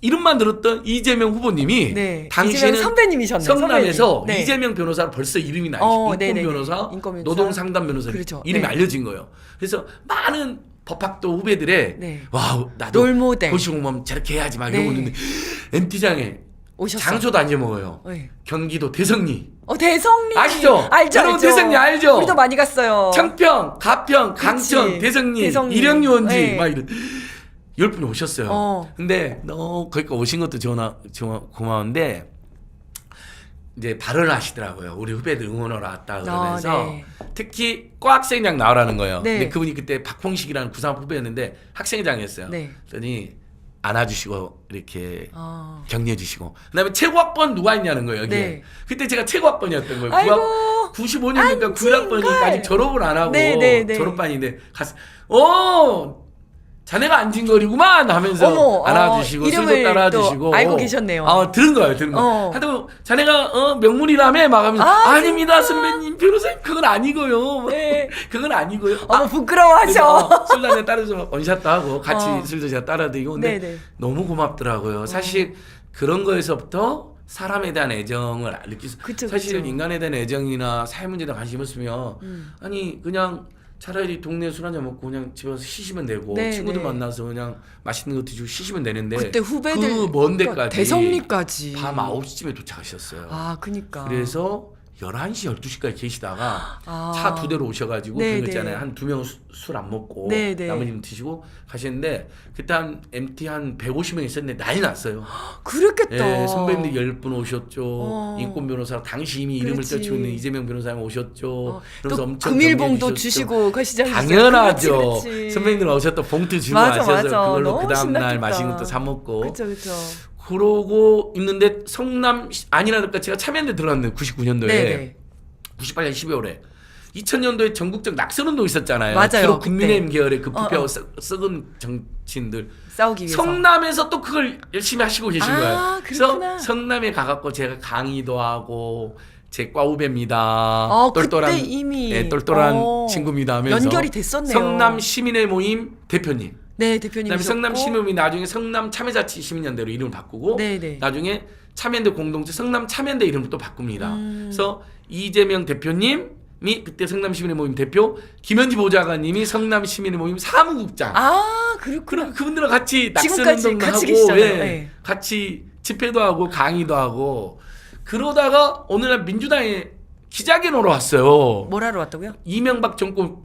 이름만 들었던 이재명 후보님이 네. 당시에는 이재명 선배님이셨네요. 성남에서 선배님. 네. 이재명 변호사로 벌써 이름이 나 있어요. 인권 네네네. 변호사, 인권 변호사. 노동 상담 변호사 그렇죠. 이름이 네. 알려진 거예요. 그래서 많은 법학도 후배들의 네. 와우 나도 롤모델. 고시 공부하면 저렇게 해야지 막 네. 이러고 있는데 MT장에 오셨어요. 장소도 안 잊어먹어요. 네. 경기도 대성리, 대성리. 아시죠? 알죠. 여러분 대성리 알죠? 우리도 많이 갔어요. 청평, 가평, 그치. 강천, 대성리, 대성리. 일영유원지 네. 막 이런 10분이 오셨어요. 근데 거기까 오신 것도 고마운데 이제 발언을 하시더라고요. 우리 후배들 응원하러 왔다 그러면서 네. 특히 과학생장 나오라는 거예요. 네. 근데 그분이 그때 박홍식이라는 구상 후배였는데 학생장이었어요. 네. 그랬더니 안아주시고 이렇게 아. 격려해주시고 그다음에 최고학번 누가 있냐는 거예요 여기에. 네. 그때 제가 최고학번이었던 거예요. 아이고. 95년이니까 9학번이니까 아직 졸업을 안 하고 네, 네, 네. 졸업반인데 갔어. 자네가 안진걸이구만 하면서 어머, 안아주시고 술도 이름을 따라주시고 또 알고 계셨네요. 들은 거예요, 들은 거. 하여튼 자네가 명문이라며 막 하면서 아닙니다 선배님 변호사님 그건 아니고요. 네. 그건 아니고요. 어머 부끄러워하셔. 술 한잔 따라서 원샷도 하고 같이 술도 제가 따라드리고 근데 네네. 너무 고맙더라고요. 사실 그런 거에서부터 사람에 대한 애정을 느낄 수. 그쵸, 사실 그쵸. 인간에 대한 애정이나 사회 문제에 대한 관심 없으면 아니 그냥 차라리 동네 술 한잔 먹고 그냥 집에 와서 쉬시면 되고 네, 친구들 네. 만나서 그냥 맛있는 거 드시고 쉬시면 되는데 그때 후배들 그 먼 데까지 대성리까지 밤 9시쯤에 도착하셨어요. 아 그니까. 그래서 11시 12시까지 계시다가 아. 차 2대로 오셔가지고 네, 그런 거 네. 있잖아요. 한 2명 술 안 먹고 네, 네. 나머지는 드시고 가시는데 그때 한 MT 한 150명 있었는데 난리 났어요. 그랬겠다. 예, 선배님들 10분 오셨죠. 어. 인권 변호사 당시 이미 이름을 그렇지. 떨치고 있는 이재명 변호사님 오셨죠. 그러면서 또 엄청 금일봉도 격려해 주시고 가시잖아요. 당연하죠. 그렇지, 그렇지. 선배님들 오셨던 봉투 주고 맞아, 가셔서 맞아. 그걸로 너무 그 다음 날 신났겠다. 맛있는 것도 사 먹고 그렇죠, 그렇죠. 그러고 있는데 성남 아니라니까 제가 참여연대 들어갔는데 99년도에 네네. 98년 12월에 2000년도에 전국적 낙선운동 있었잖아요. 맞아요, 주로 그때. 국민의힘 계열의 그 어, 부패하고 어. 썩은 정치인들 싸우기 위해서. 성남에서 또 그걸 열심히 하시고 계신 아, 거예요. 그렇구나. 그래서 성남에 가갖고 제가 강의도 하고 제 과 후배입니다. 그때 이미 예, 똘똘한 친구입니다 하면서 연결이 됐었네요. 성남 시민의 모임 대표님. 네 대표님. 그다음에 성남 시민의 모임이 나중에 성남 참여자치 시민연대로 이름을 바꾸고 네네. 나중에 참여연대 공동체 성남 참여연대 이름을 또 바꿉니다. 그래서 이재명 대표님이 그때 성남 시민의 모임 대표, 김현지 보좌관님이 성남 시민의 모임 사무국장. 아 그렇구나. 그럼 그분들과 같이 지금까지 낙선운동도 같이 하고 계시잖아요. 예, 네. 같이 집회도 하고 강의도 하고 그러다가 어느 날 민주당에 기자회견으로 왔어요. 뭘 하러 왔다고요? 이명박 정권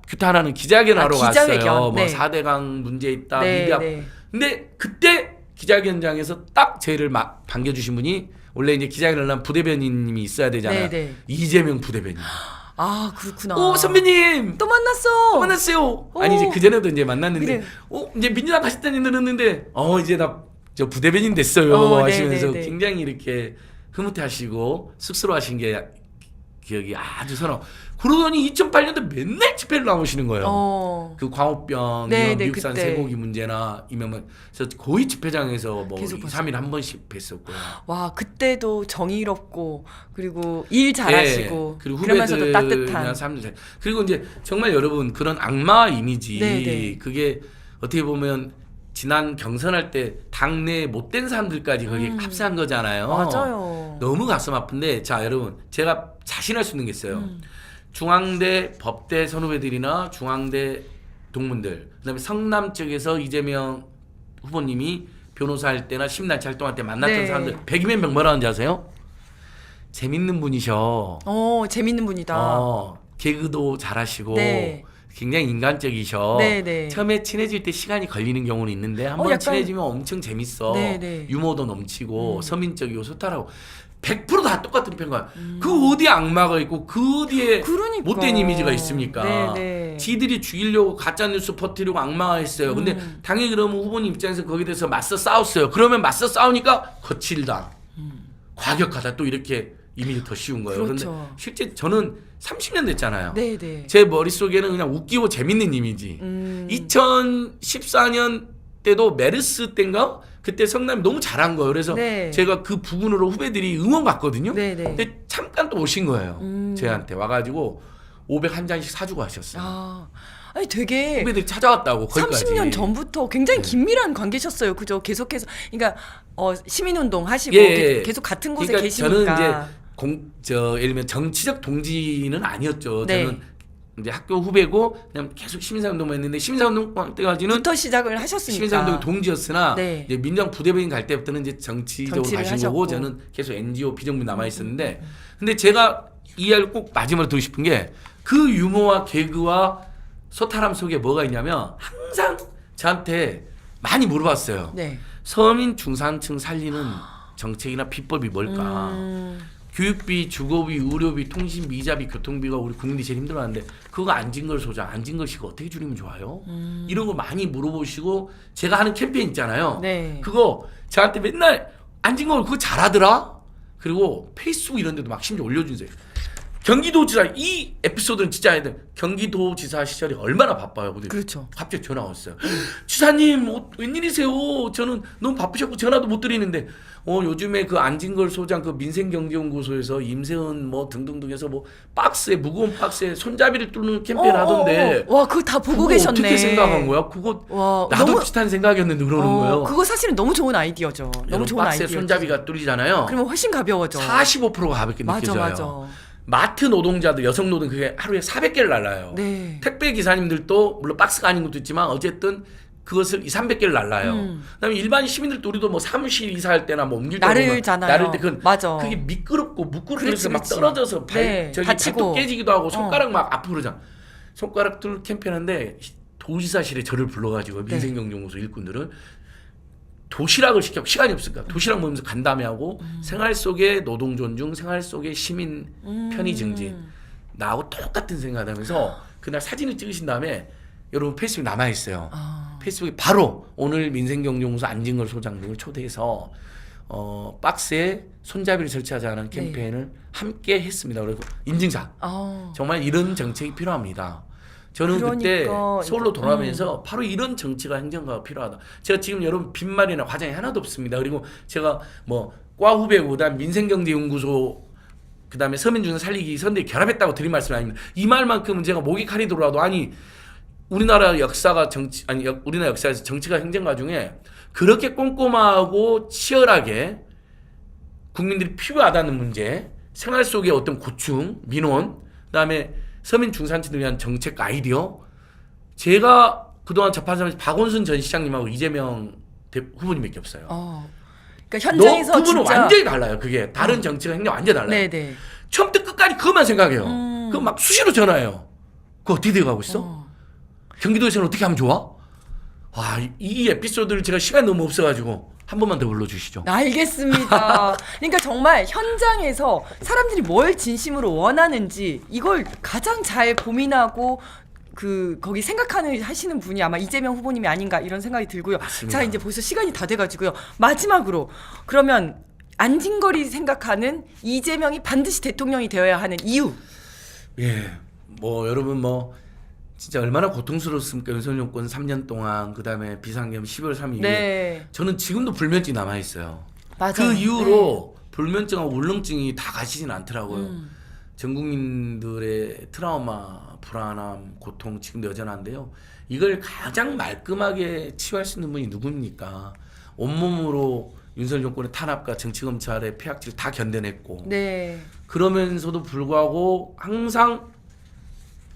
규탄하는 기자회견 하러 기자회견. 왔어요. 네. 뭐 4대강 문제 있다. 네, 미디어. 네. 근데 그때 기자회견장에서 딱 저희를 막 반겨주신 분이 원래 이제 기자회견을 하면 부대변인님이 있어야 되잖아요. 네, 네. 이재명 부대변인. 아 그렇구나. 오 선배님 또 만났어. 또 만났어요. 아니 이제 그 전에도 이제 만났는데, 그래. 이제 민주당 가셨다니 들었는데, 이제 저 부대변인 됐어요 네, 하시면서 네, 네. 굉장히 이렇게 흐뭇해하시고 쑥스러워하신 게 기억이 아주 서너. 그러더니 2008년도 맨날 집회를 나오시는 거예요. 그 광우병, 네, 이런 네, 미국산 그때. 쇠고기 문제나 이명박, 그래서 거의 집회장에서 뭐 계속 2, 3일 한 번씩 뵀었고요. 와 그때도 정의롭고 그리고 일 잘하시고 예, 그리고 그러면서도 후배들이나 따뜻한. 사람들 잘. 그리고 이제 정말 여러분 그런 악마 이미지 네, 네. 그게 어떻게 보면 지난 경선할 때 당내 못된 사람들까지 거기 합세한 거잖아요. 맞아요. 너무 가슴 아픈데 자 여러분 제가 자신할 수 있는 게 있어요. 중앙대 법대 선후배들이나 중앙대 동문들 그다음에 성남 쪽에서 이재명 후보님이 변호사 할 때나 심단체 활동할 때 만났던 네. 사람들 100이면 100 뭐라는지 아세요? 재밌는 분이셔. 재밌는 분이다. 개그도 잘하시고 네. 굉장히 인간적이셔. 네, 네. 처음에 친해질 때 시간이 걸리는 경우는 있는데 한번 약간- 친해지면 엄청 재밌어. 네, 네. 유머도 넘치고 서민적이고 소탈하고 100%다 똑같은 평가. 그 어디에 악마가 있고 그 어디에 그러니까. 못된 이미지가 있습니까? 네, 네. 지들이 죽이려고 가짜 뉴스 퍼뜨리고 악마화했어요. 근데 당연히 그러면 후보님 입장에서 거기에 대해서 맞서 싸웠어요. 그러면 맞서 싸우니까 거칠다, 과격하다 또 이렇게 이미지 더 씌운 거예요. 그렇죠. 그런데 실제 저는 30년 됐잖아요. 네네. 제 머릿속에는 그냥 웃기고 재밌는 이미지. 2014년 때도 메르스 때인가? 그때 성남이 너무 잘한 거예요. 그래서 네. 제가 그 부분으로 후배들이 응원 갔거든요. 네네. 근데 잠깐 또 오신 거예요. 저한테 와가지고 500 한 잔씩 사주고 하셨어요. 아니 되게 후배들이 찾아왔다고 거기까지. 30년 전부터 굉장히 네. 긴밀한 관계셨어요. 그죠? 계속해서 그러니까 시민운동 하시고 예. 계속 같은 곳에 그러니까 계시니까. 저는 이제 예를 들면 정치적 동지는 아니었죠. 네. 저는 이제 학교 후배고 그냥 계속 시민사운동만 했는데 시민사운동 때까지는 부터 시작을 하셨으니까. 시민사운동 동지였으나 네. 이제 민주당 부대변인 갈 때부터는 이제 정치적으로 정치를 가신 하셨고. 거고 저는 계속 NGO 비정부 남아 있었는데 근데 제가 이해를 꼭 마지막으로 드리고 싶은 게 그 유머와 개그와 소탈함 속에 뭐가 있냐면 항상 저한테 많이 물어봤어요. 네. 서민 중산층 살리는 정책이나 비법이 뭘까? 교육비, 주거비, 의료비, 통신비, 이자비, 교통비가 우리 국민들이 제일 힘들어하는데 그거 안진걸 소장, 안진걸 씨가 어떻게 줄이면 좋아요? 이런 거 많이 물어보시고 제가 하는 캠페인 있잖아요. 네. 그거 저한테 맨날 안진걸 그거 잘하더라? 그리고 페이스북 이런 데도 막 심지어 올려주세요. 경기도지사 이 에피소드는 진짜 해야 돼. 경기도지사 시절이 얼마나 바빠요. 근데 그렇죠. 갑자기 전화 왔어요. 지사님 웬일이세요? 저는 너무 바쁘셨고 전화도 못 드리는데 요즘에 그 안진걸 소장 그 민생경제연구소에서 임세은 뭐 등등등해서 뭐 박스에 무거운 박스에 손잡이를 뚫는 캠페인 하던데 와, 그거 다 보고 그거 계셨네. 어떻게 생각한 거야? 그거 와, 나도 너무- 비슷한 생각이었는데 그러는 거예요. 그거 사실은 너무 좋은 아이디어죠. 너무 여러분, 좋은 박스에 아이디어. 손잡이가 뚫리잖아요. 그러면 훨씬 가벼워져. 45%가 가볍게 맞아, 느껴져요. 맞아. 마트 노동자들, 여성 노동 그게 하루에 400개를 날라요. 네. 택배 기사님들도 물론 박스가 아닌 것도 있지만 어쨌든 그것을 200~300개를 날라요. 그다음에 일반 시민들도 우리도 뭐 사무실 이사할 때나 뭐 옮길 때 나르잖아요. 나를 때 그건 맞아. 그게 미끄럽고 묻고 그렇지, 그래서 막 그렇지. 떨어져서 네, 저기 다치고. 발톱 깨지기도 하고 손가락 막 아프고 그러잖아. 손가락 뚫 캠페인하는데 도지사실에 저를 불러가지고 네. 민생경제연구소 일꾼들을 도시락을 시켜 시간이 없으니까 도시락 먹으면서 간담회하고 생활 속의 노동 존중, 생활 속의 시민 편의 증진 나하고 똑같은 생각을 하면서 그날 사진을 찍으신 다음에 여러분 페이스북에 남아 있어요. 페이스북에 바로 오늘 민생경제연구소 안진걸 소장 등을 초대해서 박스에 손잡이를 설치하자는 캠페인을 함께 했습니다. 그리고 인증샷. 정말 이런 정책이 필요합니다. 저는 그때 그러니까 서울로 돌아오면서 바로 이런 정치가 행정가가 필요하다. 제가 지금 여러분 빈말이나 과장이 하나도 없습니다. 그리고 제가 뭐 과후배고 그다음 민생경제연구소 그다음에 서민중산 살리기 선대 결합했다고 드린 말씀 아닙니다. 이 말만큼은 제가 목이 칼이 들어와도 아니 우리나라 역사가 우리나라 역사에서 정치가 행정가 중에 그렇게 꼼꼼하고 치열하게 국민들이 필요하다는 문제, 생활 속의 어떤 고충, 민원, 그다음에 서민 중산층을 위한 정책 아이디어. 제가 그동안 접한 사람이 박원순 전 시장님하고 이재명 후보님밖에 없어요. 그러니까 현장에서 두 분은 진짜 완전히 달라요. 그게 다른 정치가 행정 완전히 달라요. 네네. 처음부터 끝까지 그것만 생각해요. 그거 막 수시로 전화해요. 그거 어떻게 돼가고 있어? 경기도에서는 어떻게 하면 좋아? 와, 이 에피소드를 제가 시간이 너무 없어가지고 한 번만 더 불러주시죠. 알겠습니다. 그러니까 정말 현장에서 사람들이 뭘 진심으로 원하는지 이걸 가장 잘 고민하고 거기 하시는 분이 아마 이재명 후보님이 아닌가 이런 생각이 들고요. 맞습니다. 자, 이제 벌써 시간이 다 돼가지고요. 마지막으로 그러면 안진걸이 생각하는 이재명이 반드시 대통령이 되어야 하는 이유. 예, 뭐 여러분 뭐 진짜 얼마나 고통스러웠습니까? 윤석열 정권 3년 동안 그다음에 비상계엄 12월 3일 이후에 네. 저는 지금도 불면증이 남아 있어요. 맞아요. 그 이후로 불면증하고 울렁증이 다 가시진 않더라고요. 전 국민들의 트라우마, 불안함, 고통 지금도 여전한데요. 이걸 가장 말끔하게 치유할 수 있는 분이 누굽니까? 온몸으로 윤석열 정권의 탄압과 정치검찰의 폐악질을 다 견뎌냈고 네. 그러면서도 불구하고 항상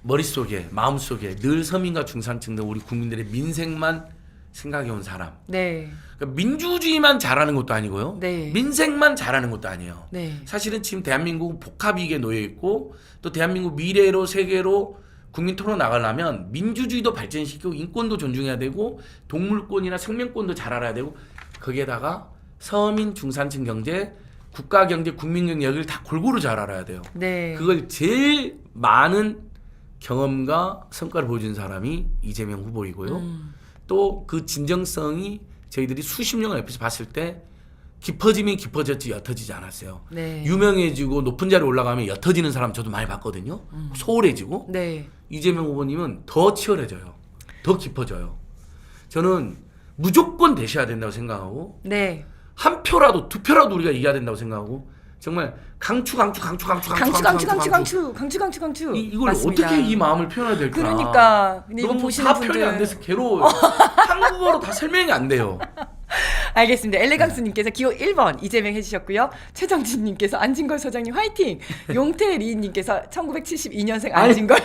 머릿속에 마음속에 늘 서민과 중산층 등 우리 국민들의 민생만 생각해온 사람. 네. 그러니까 민주주의만 잘하는 것도 아니고요. 네. 민생만 잘하는 것도 아니에요. 네. 사실은 지금 대한민국은 복합이익에 놓여 있고 또 대한민국 미래로 세계로 국민 토론 나가려면 민주주의도 발전시키고 인권도 존중해야 되고 동물권이나 생명권도 잘 알아야 되고 거기에다가 서민 중산층 경제, 국가 경제, 국민 경제 여기를 다 골고루 잘 알아야 돼요. 네. 그걸 제일 많은 경험과 성과를 보여준 사람이 이재명 후보이고요. 또 그 진정성이 저희들이 수십 년 옆에서 봤을 때 깊어지면 깊어졌지 옅어지지 않았어요. 네. 유명해지고 높은 자리에 올라가면 옅어지는 사람 저도 많이 봤거든요. 소홀해지고. 네. 이재명 후보님은 더 치열해져요. 더 깊어져요. 저는 무조건 되셔야 된다고 생각하고 네. 한 표라도 두 표라도 우리가 이겨야 된다고 생각하고 정말 강추. 이걸 맞습니다. 어떻게 이 마음을 표현해야 될까? 그러니까 근데 이거 너무 보시는 다 분들 표현이 안 돼서 괴로워요. 한국어로 다 설명이 안 돼요. 알겠습니다. 엘레강스님께서 기호 1번 이재명 해주셨고요. 최정진님께서 안진걸 소장님 화이팅. 용태리님께서 1972년생 안진걸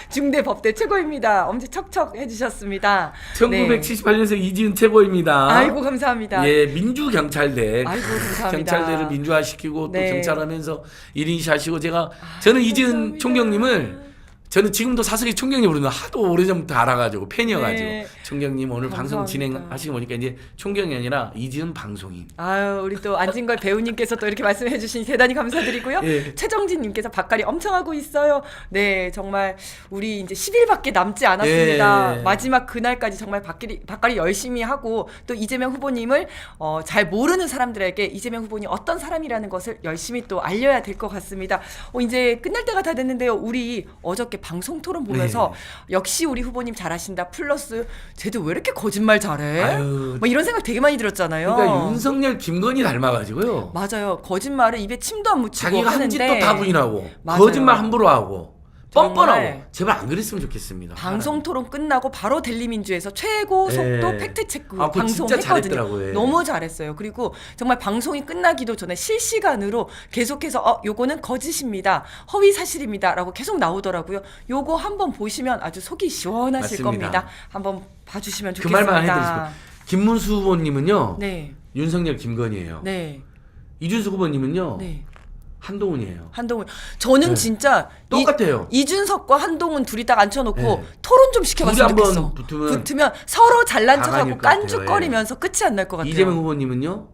중대법대 최고입니다. 엄지 척척 해주셨습니다. 1978년생 이지은 최고입니다. 아이고 감사합니다. 예, 민주경찰대. 아이고 감사합니다. 경찰대를 민주화시키고 네. 또 경찰하면서 1인시 하시고 저는 이지은 총경님을 저는 지금도 사석에 총경님 부르는 하도 오래전부터 알아가지고 팬이어가지고 네. 총경님 오늘 방송 감사합니다. 진행하시고 보니까 이제 총경이 아니라 이지은 방송인. 아유, 우리 또 안진걸 배우님께서 또 이렇게 말씀해 주시니 대단히 감사드리고요. 예. 최정진님께서 박갈이 엄청 하고 있어요. 네, 정말 우리 이제 10일밖에 남지 않았습니다. 예. 마지막 그날까지 정말 박갈이 열심히 하고 또 이재명 후보님을 잘 모르는 사람들에게 이재명 후보님 어떤 사람이라는 것을 열심히 또 알려야 될 것 같습니다. 이제 끝날 때가 다 됐는데요. 우리 어저께 방송 토론 보면서 역시 우리 후보님 잘하신다. 플러스 쟤도 왜 이렇게 거짓말 잘해? 아유. 뭐 이런 생각 되게 많이 들었잖아요. 그러니까 윤석열, 김건희 닮아가지고요. 맞아요. 거짓말을 입에 침도 안 묻히고 자기가 한 짓도 하는데 다 부인하고 맞아요. 거짓말 함부로 하고 뻔뻔하고 정말 제발 안 그랬으면 좋겠습니다. 방송 토론 끝나고 바로 델리민주에서 최고 속도 예. 팩트 체크 아, 그거 방송 진짜 했거든요. 잘했더라고요. 예. 너무 잘했어요. 그리고 정말 방송이 끝나기도 전에 실시간으로 계속해서 요거는 거짓입니다. 허위 사실입니다라고 계속 나오더라고요. 요거 한번 보시면 아주 속이 시원하실 맞습니다. 겁니다. 한번 봐주시면 그 좋겠습니다. 말만 해드리고 김문수 후보님은요. 네, 윤석열, 김건희예요. 네, 이준석 후보님은요. 네. 한동훈이에요. 한동훈. 저는 네. 진짜 똑같아요. 이준석과 한동훈 둘이 딱 앉혀놓고 네. 토론 좀 시켜봤으면 둘이 한번 좋겠어. 붙으면 서로 잘난 척하고 가관일 것 같아요. 깐죽거리면서 끝이 안 날 것 같아요. 이재명 후보님은요.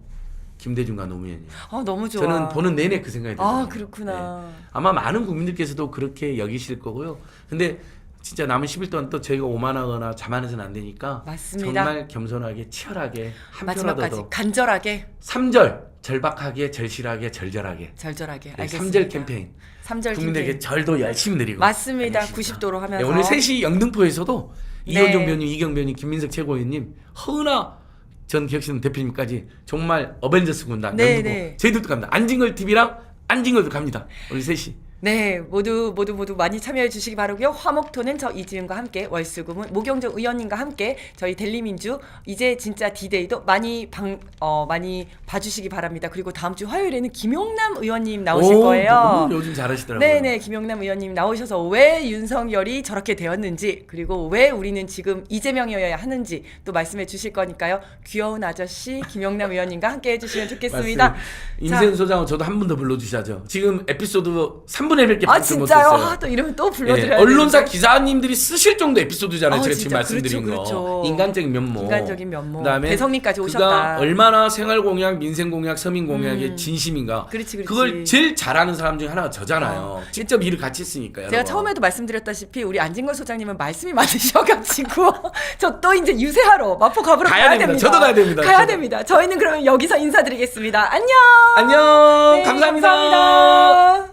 김대중과 노무현이에요. 아, 너무 좋아. 저는 보는 내내 그 생각이 들어요. 아, 그렇구나. 아마 많은 국민들께서도 그렇게 여기실 거고요. 근데 진짜 남은 10일 동안 또 저희가 오만하거나 자만해서는 안 되니까 맞습니다. 정말 겸손하게 치열하게 한 표라도 마지막까지 더 간절하게 3절 절박하게 절실하게 절절하게 절절하게 네, 알겠습니다. 3절 캠페인 3절 국민들에게 캠페인. 절도 열심히 드리고 맞습니다. 알겠습니다. 90도로 하면서 네, 오늘 3시 영등포에서도 네. 이현종 변호님, 이경 변호님, 김민석 최고위원님, 허은하 전 기억시는 대표님까지 정말 어벤져스 군단 네, 영등포 네. 저희들도 갑니다. 안진걸 TV랑 안진걸도 갑니다. 오늘 3시. 네, 모두 많이 참여해 주시기 바라고요. 화목토는 저 이지은과 함께, 월수금은 모경정 의원님과 함께 저희 델리민주 이제 진짜 디데이도 많이 봐주시기 바랍니다. 그리고 다음 주 화요일에는 김용남 의원님 나오실 거예요. 너무 요즘 잘하시더라고요. 네네, 김용남 의원님 나오셔서 왜 윤석열이 저렇게 되었는지, 그리고 왜 우리는 지금 이재명이어야 하는지 또 말씀해 주실 거니까요. 귀여운 아저씨 김용남 의원님과 함께 해주시면 좋겠습니다. 맞습니다. 임세은 소장은 저도 한 분 더 불러주셔야죠. 지금 에피소드 3분의 1밖에 아, 방송 진짜요? 못했어요. 아, 또 이러면 또 불러드려야 언론사 되는데. 기사님들이 쓰실 정도 에피소드잖아요. 아, 제가 진짜. 지금 말씀드린 그렇죠, 거. 그렇죠. 인간적인 면모. 인간적인 면모. 그다음에 대성리까지 그가 오셨다. 얼마나 생활 공약, 민생 공약, 서민 공약에 진심인가. 그렇지, 그렇지. 그걸 제일 잘하는 사람 중에 하나가 저잖아요. 직접 일을 같이 했으니까요. 제가 처음에도 말씀드렸다시피 우리 안진걸 소장님은 말씀이 많으셔가지고 저 또 이제 유세하러 마포 가보러 가야 가야 됩니다. 됩니다. 저도 가야 됩니다. 가야 저도. 됩니다. 저희는 그러면 여기서 인사드리겠습니다. 안녕. 안녕. 네, 감사합니다. 감사합니다.